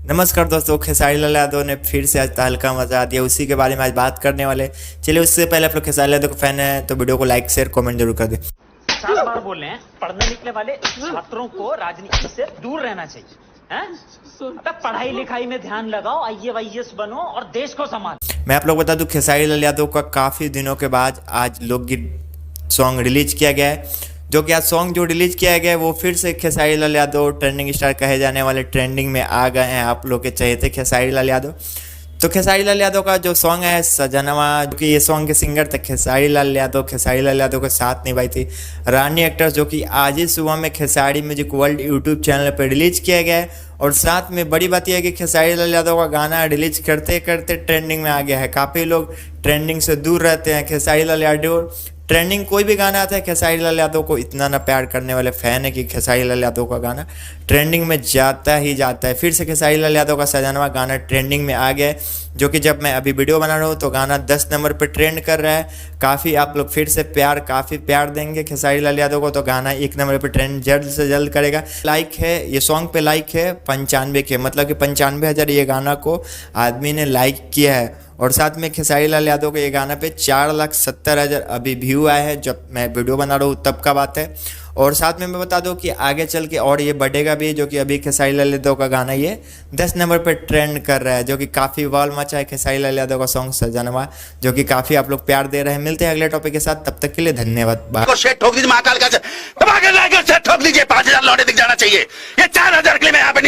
नमस्कार दोस्तों, खेसारी लाल यादव ने फिर से आज तहलका मचा दिया। उसी के बारे में आज बात करने वाले। चलिए उससे पहले आप लोग खेसारी लाल यादव के फैन हैं तो वीडियो को लाइक शेयर कमेंट जरूर कर दें। 4 बार बोल रहे हैं, पढ़ने निकले वाले छात्रों को राजनीति से दूर रहना चाहिए। अबे पढ़ाई लिखाई में ध्यान लगाओ, IAS बनो और देश को संभालो। मैं आप लोग बता दूं, खेसारी लाल यादव का काफ़ी दिनों के बाद आज लोकगीत सॉन्ग रिलीज किया गया है। जो कि आज सॉन्ग जो रिलीज किया गया है वो फिर से खेसारी लाल यादव ट्रेंडिंग स्टार कहे जाने वाले ट्रेंडिंग में आ गए हैं। आप लोग के चहेते खेसारी लाल यादव। तो खेसारी लाल यादव का जो सॉन्ग है सजनवा, जो कि ये सॉन्ग के सिंगर थे खेसारी लाल यादव के साथ निभाई थी रानी एक्टर्स, जो कि आज ही सुबह में Khesari music world YouTube channel पर रिलीज किया गया है। और साथ में बड़ी बात यह है कि खेसारी लाल यादव का गाना रिलीज करते करते ट्रेंडिंग में आ गया है। काफ़ी लोग ट्रेंडिंग से दूर रहते हैं। खेसारी लाल यादव ट्रेंडिंग कोई भी गाना आता है, खेसारी लाल यादव को इतना ना प्यार करने वाले फ़ैन है कि खेसारी लाल यादव का गाना ट्रेंडिंग में जाता ही जाता है। फिर से खेसारी लाल यादव का सजनवा गाना ट्रेंडिंग में आ गया है, जो कि जब मैं अभी वीडियो बना रहा हूँ तो गाना 10 नंबर पर ट्रेंड कर रहा है। काफ़ी आप लोग फिर से काफ़ी प्यार देंगे खेसारी लाल यादव को तो गाना 1 नंबर पर ट्रेंड जल्द से जल्द करेगा। लाइक है ये सॉन्ग पे, लाइक है 95 के, मतलब कि 95,000 ये गाना को आदमी ने लाइक किया है। और साथ में खेसारी लाल यादव के ये गाना पे 4,70,000 अभी व्यू आए हैं जब मैं वीडियो बना रहा हूँ तब का बात है। और साथ में मैं बता दूं कि आगे चल के और ये बढ़ेगा भी, जो कि अभी खेसारी लाल यादव का गाना ये 10 नंबर पे ट्रेंड कर रहा है, जो कि काफ़ी वाल मचा है खेसारी लाल यादव का सॉन्ग सजनवा, जो कि काफ़ी आप लोग प्यार दे रहे हैं। मिलते हैं अगले टॉपिक के साथ, तब तक के लिए धन्यवाद। ठोक दीजिए महाकाल का ठोक दीजिए, 5,000 लौटे दिख जाना चाहिए। ये 4,000 के लिए मैं यहाँ पे